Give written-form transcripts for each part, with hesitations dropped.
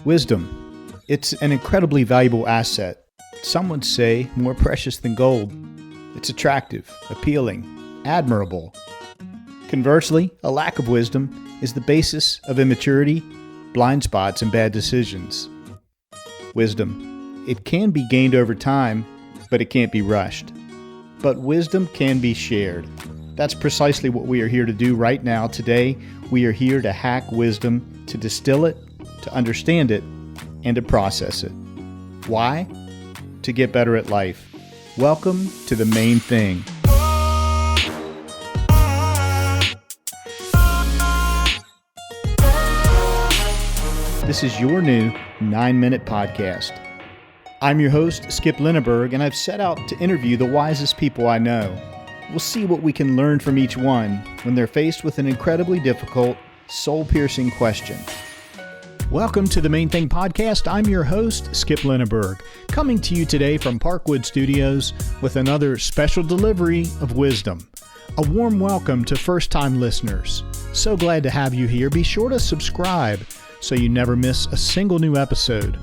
Wisdom. It's an incredibly valuable asset. Some would say more precious than gold. It's attractive, appealing, admirable. Conversely, a lack of wisdom is the basis of immaturity, blind spots, and bad decisions. Wisdom. It can be gained over time, but it can't be rushed. But wisdom can be shared. That's precisely what we are here to do right now. Today, we are here to hack wisdom, to distill it, to understand it, and to process it. Why? To get better at life. Welcome to the main thing. This is your new 9-minute podcast. I'm your host, Skip Linneberg, and I've set out to interview the wisest people I know. We'll see what we can learn from each one when they're faced with an incredibly difficult, soul-piercing question. Welcome to the Main Thing Podcast. I'm your host, Skip Linneberg, coming to you today from Parkwood Studios with another special delivery of wisdom. A warm welcome to first-time listeners. So glad to have you here. Be sure to subscribe so you never miss a single new episode.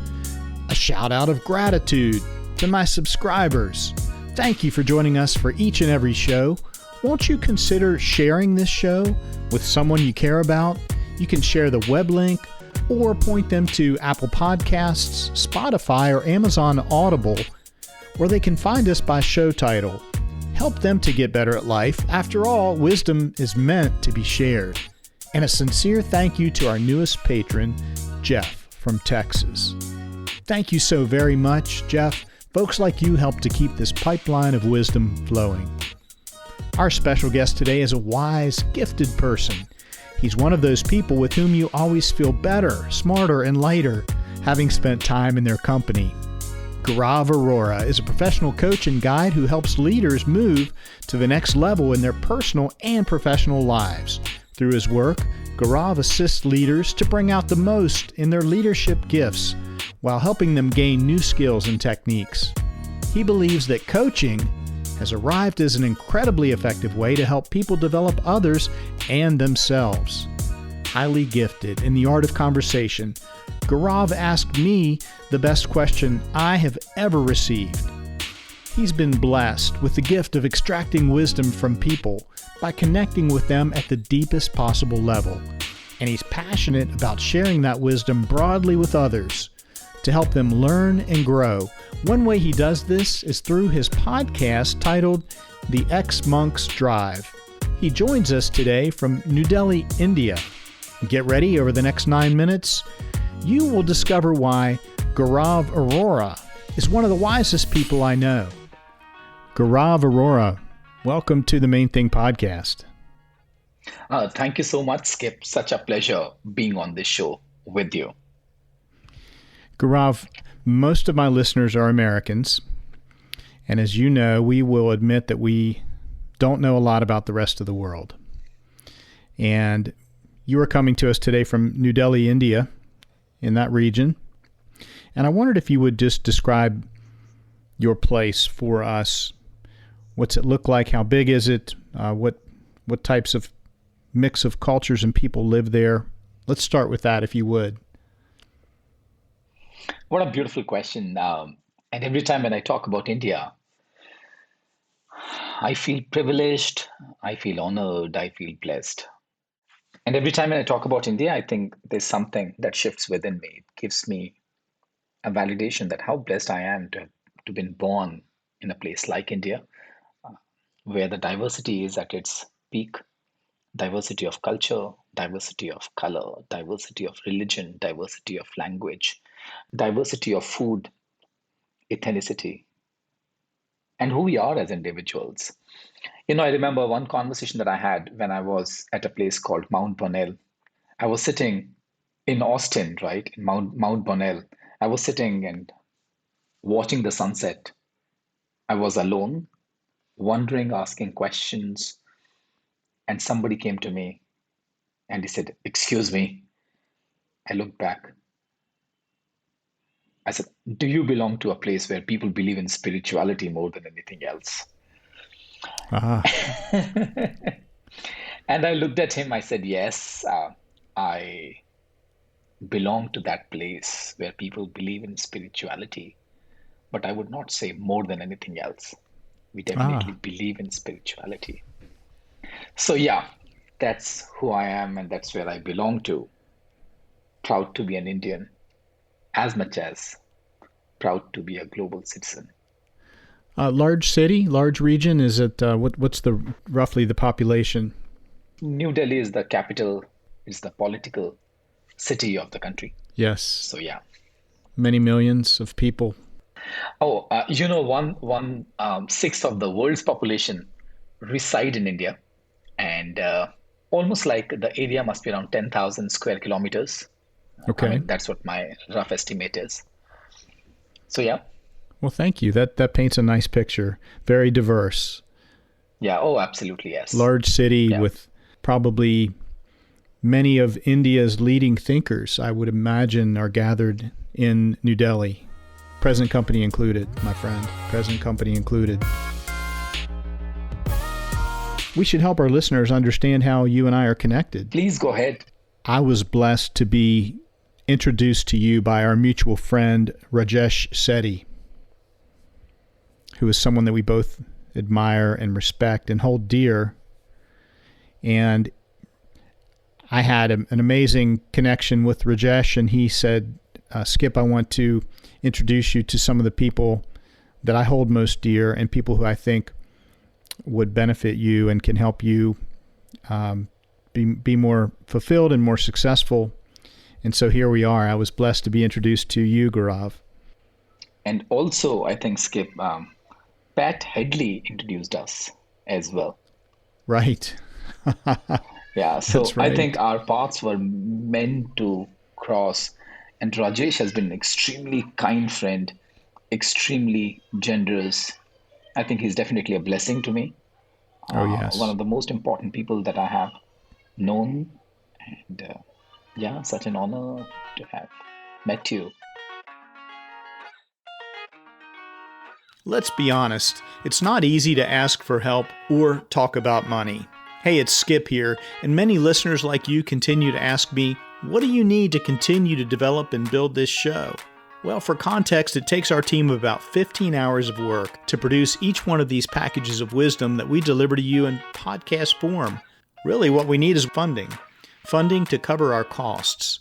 A shout out of gratitude to my subscribers. Thank you for joining us for each and every show. Won't you consider sharing this show with someone you care about? You can share the web link or point them to Apple Podcasts, Spotify, or Amazon Audible, where they can find us by show title. Help them to get better at life. After all, wisdom is meant to be shared. And a sincere thank you to our newest patron, Jeff from Texas. Thank you so very much, Jeff. Folks like you help to keep this pipeline of wisdom flowing. Our special guest today is a wise, gifted person. He's one of those people with whom you always feel better, smarter, and lighter, having spent time in their company. Gaurav Arora is a professional coach and guide who helps leaders move to the next level in their personal and professional lives. Through his work, Gaurav assists leaders to bring out the most in their leadership gifts while helping them gain new skills and techniques. He believes that coaching has arrived as an incredibly effective way to help people develop others and themselves. Highly gifted in the art of conversation, Gaurav asked me the best question I have ever received. He's been blessed with the gift of extracting wisdom from people by connecting with them at the deepest possible level. And he's passionate about sharing that wisdom broadly with others to help them learn and grow. One way he does this is through his podcast titled The xMonks Drive. He joins us today from New Delhi, India. Get ready, over the next 9 minutes, you will discover why Gaurav Arora is one of the wisest people I know. Gaurav Arora, welcome to the Main Thing Podcast. Thank you so much, Skip. Such a pleasure being on this show with you. Gaurav, most of my listeners are Americans, and as you know, we will admit that we don't know a lot about the rest of the world. And you are coming to us today from New Delhi, India, in that region. And I wondered if you would just describe your place for us. What's it look like? How big is it? What types of mix of cultures and people live there? Let's start with that, if you would. What a beautiful question. And every time when I talk about India, I feel privileged, I feel honored, I feel blessed. And every time when I talk about India, I think there's something that shifts within me. It gives me a validation that how blessed I am to have been born in a place like India, where the diversity is at its peak. Diversity of culture, diversity of color, diversity of religion, diversity of language, diversity of food, ethnicity, and who we are as individuals. I remember one conversation that I had when I was at a place called Mount Bonnell. I was sitting in Austin, right, in Mount Bonnell. I was sitting and watching the sunset. I was alone, wondering, asking questions. And somebody came to me and he said, "Excuse me." I looked back. I said, "Do you belong to a place where people believe in spirituality more than anything else?" Uh-huh. And I looked at him. I said, "Yes, I belong to that place where people believe in spirituality, but I would not say more than anything else. We definitely Ah, believe in spirituality. So, yeah, that's who I am and that's where I belong to. Proud to be an Indian as much as proud to be a global citizen. large city, large region. Is it what's the roughly the population? New Delhi is the capital, is the political city of the country. Yes, So, yeah. many millions of people. Oh, one sixth of the world's population reside in India, and almost like the area must be around 10,000 square kilometers. I Okay. mean, that's what my rough estimate is. So yeah, Well, thank you. That paints a nice picture. Very diverse. yeah. Oh, absolutely, yes. Large city Yeah. with probably many of India's leading thinkers, I would imagine, are gathered in New Delhi. Present company included, my friend. Present company included. We should help our listeners understand how you and I are connected. Please go ahead. I was blessed to be introduced to you by our mutual friend, Rajesh Sethi, who is someone that we both admire and respect and hold dear. And I had an amazing connection with Rajesh, and he said, Skip, I want to introduce you to some of the people that I hold most dear and people who I think would benefit you and can help you be more fulfilled and more successful. And so here we are. I was blessed to be introduced to you, Gaurav. And also, I think Skip, Pat Headley introduced us as well. Right. Yeah. So That's I right. think our paths were meant to cross. And Rajesh has been an extremely kind friend, extremely generous. I think he's definitely a blessing to me. Oh, One yes. of the most important people that I have known. And yeah, such an honor to have met you. Let's be honest, it's not easy to ask for help or talk about money. Hey, it's Skip here, and many listeners like you continue to ask me, what do you need to continue to develop and build this show? Well, for context, it takes our team about 15 hours of work to produce each one of these packages of wisdom that we deliver to you in podcast form. Really, what we need is funding to cover our costs.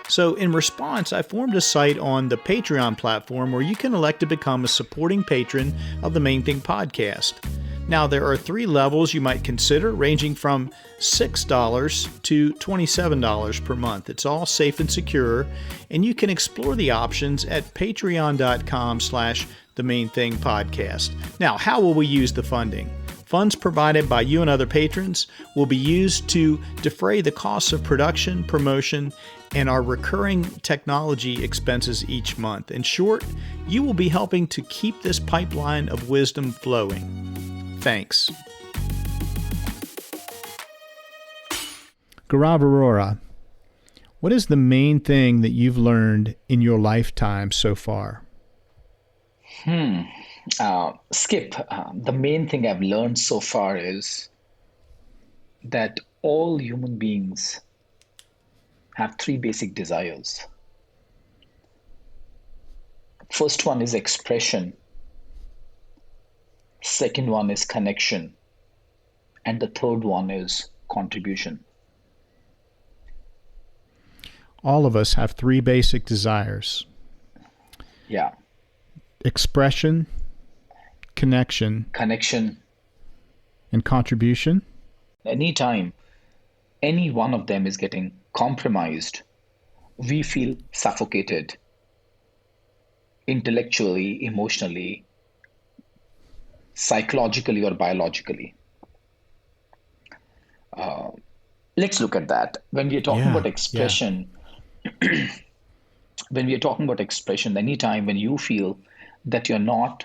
So, in response, I formed a site on the Patreon platform where you can elect to become a supporting patron of the Main Thing podcast. Now, there are 3 levels you might consider, ranging from $6 to $27 per month. It's all safe and secure, and you can explore the options at patreon.com/the Main Thing podcast. Now, how will we use the funding? Funds provided by you and other patrons will be used to defray the costs of production, promotion, and our recurring technology expenses each month. In short, you will be helping to keep this pipeline of wisdom flowing. Thanks. Gaurav Arora, what is the main thing that you've learned in your lifetime so far? Skip, the main thing I've learned so far is that all human beings have 3 basic desires. First one is expression, second one is connection, and the third one is contribution. All of us have 3 basic desires: Yeah, expression, connection, connection. and contribution. Anytime any one of them is getting compromised, we feel suffocated intellectually, emotionally, psychologically, or biologically. Let's look at that. When we are talking Yeah, about yeah. expression, anytime when you feel that you're not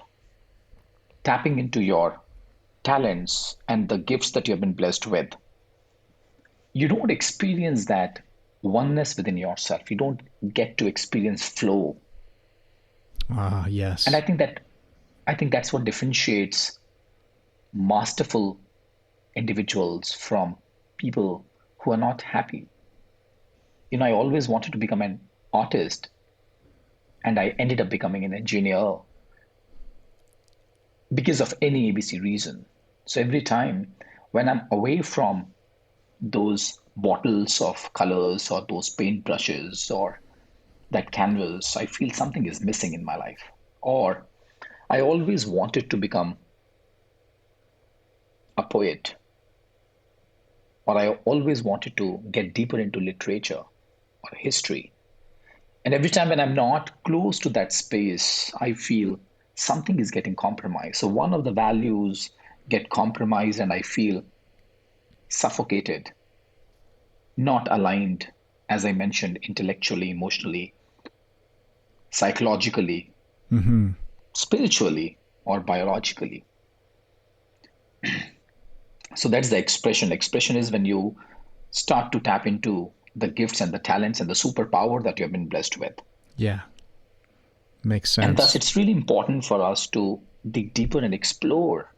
tapping into your talents and the gifts that you have been blessed with, you don't experience that oneness within yourself. You don't get to experience flow. Ah, And yes. I think that's what differentiates masterful individuals from people who are not happy. I always wanted to become an artist, and I ended up becoming an engineer because of any ABC reason. So every time when I'm away from those bottles of colors or those paint brushes or that canvas, I feel something is missing in my life. Or I always wanted to become a poet, or I always wanted to get deeper into literature or history. And every time when I'm not close to that space, I feel something is getting compromised. So one of the values get compromised and I feel suffocated, not aligned, as I mentioned, intellectually, emotionally, psychologically, spiritually, or biologically. So that's the expression. Expression is when you start to tap into the gifts and the talents and the superpower that you have been blessed with. Yeah. Makes And thus, sense. it's really important for us to dig deeper and explore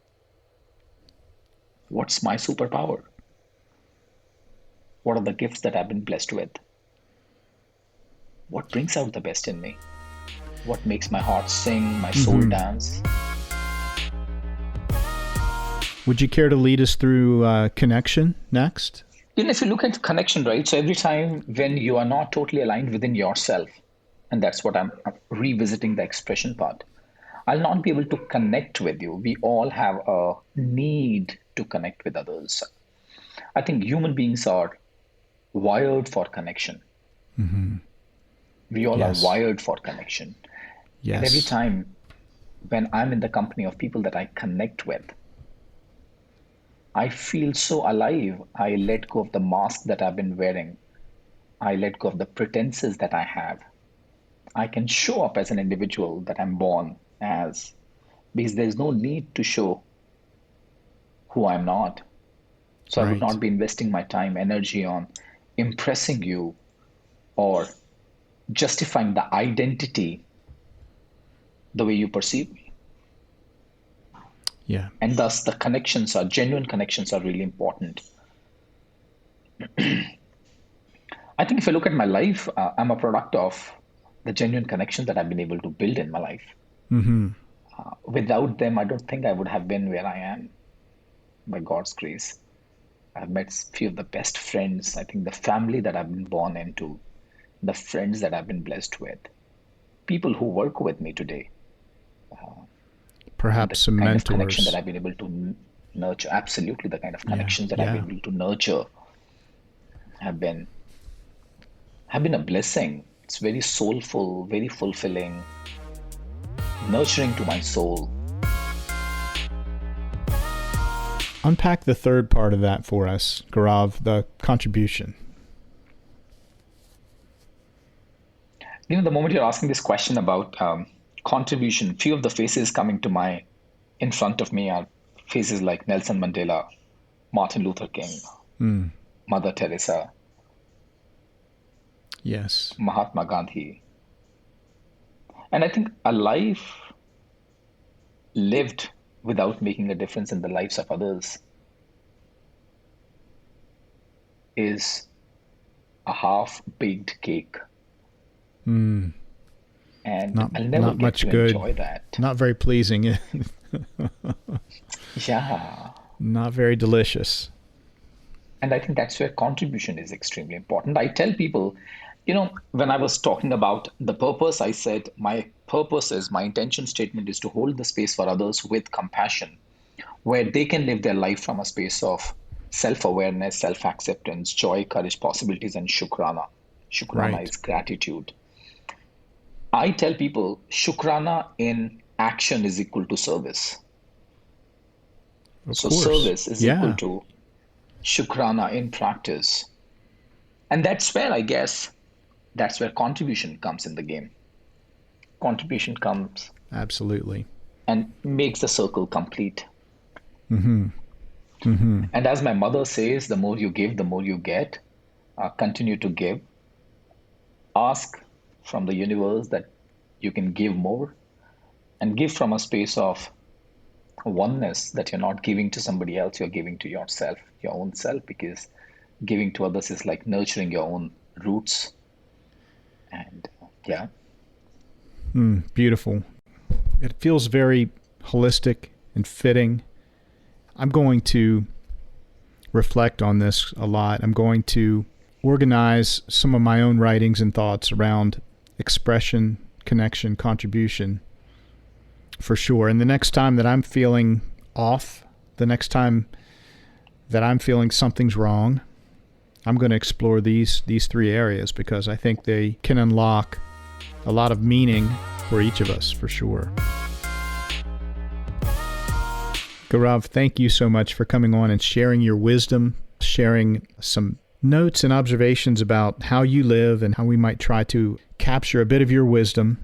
what's my superpower? What are the gifts that I've been blessed with? What brings out the best in me? What makes my heart sing, my soul dance? Would you care to lead us through connection next? If you look at connection, right? So every time when you are not totally aligned within yourself, and that's what I'm revisiting the expression part, I'll not be able to connect with you. We all have a need to connect with others. I think human beings are wired for connection. We all are Yes. wired for connection. And every Yes. time when I'm in the company of people that I connect with, I feel so alive. I let go of the mask that I've been wearing. I let go of the pretenses that I have. I can show up as an individual that I'm born as because there's no need to show who I'm not. So I would Right. not be investing my time, energy on impressing you or justifying the identity the way you perceive me. Yeah. And thus, the connections are genuine connections are really important. I think if I look at my life, I'm a product of the genuine connections that I've been able to build in my life. Without them, I don't think I would have been where I am by God's grace. I've met few of the best friends. I think the family that I've been born into, the friends that I've been blessed with, people who work with me today, and the Perhaps some kind of connection that mentors. I've been able to nurture. Absolutely, the kind of Yeah. connections that I've Yeah. been able to nurture have been have been a blessing. It's very soulful, very fulfilling, nurturing to my soul. Unpack the third part of that for us, Gaurav, the contribution. The moment you're asking this question about contribution, few of the faces coming to my in front of me are faces like Nelson Mandela, Martin Luther King, Mother Teresa, Yes. Mahatma Gandhi. And I think a life lived without making a difference in the lives of others is a half-baked cake. And Not I'll never not get much to good. enjoy that. Not very pleasing. Yeah. Not very delicious. And I think that's where contribution is extremely important. I tell people, when I was talking about the purpose, I said my purpose is my intention statement is to hold the space for others with compassion, where they can live their life from a space of self awareness, self acceptance, joy, courage, possibilities, and shukrana. Shukrana Right. is gratitude. I tell people shukrana in action is equal to service. Of So course. service is equal Yeah. to shukrana in practice. And that's where I guess that's where contribution comes in the game. Contribution comes Absolutely. and makes the circle complete. And as my mother says, the more you give, the more you get. Continue to give. Ask from the universe that you can give more and give from a space of oneness that you're not giving to somebody else, you're giving to yourself, your own self, because giving to others is like nurturing your own roots. And yeah. Beautiful. It feels very holistic and fitting. I'm going to reflect on this a lot. I'm going to organize some of my own writings and thoughts around expression, connection, contribution, for sure. And the next time that I'm feeling off, the next time that I'm feeling something's wrong, I'm going to explore these three areas because I think they can unlock a lot of meaning for each of us, for sure. Gaurav, thank you so much for coming on and sharing your wisdom, sharing some notes and observations about how you live and how we might try to capture a bit of your wisdom,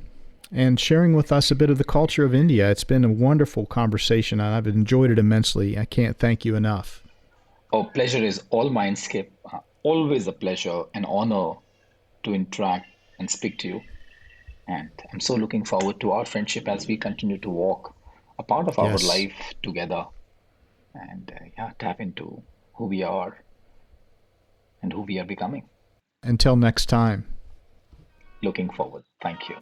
and sharing with us a bit of the culture of India. It's been a wonderful conversation, and I've enjoyed it immensely. I can't thank you enough. Oh, pleasure is all mine, Skip. Always a pleasure and honor to interact and speak to you. And I'm so looking forward to our friendship as we continue to walk a part of our Yes. life together and tap into who we are and who we are becoming. Until next time. Looking forward. Thank you.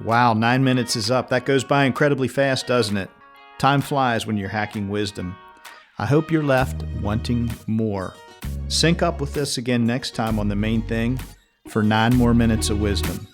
Wow, 9 minutes is up. That goes by incredibly fast, doesn't it? Time flies when you're hacking wisdom. I hope you're left wanting more. Sync up with us again next time on The Main Thing for 9 more minutes of wisdom.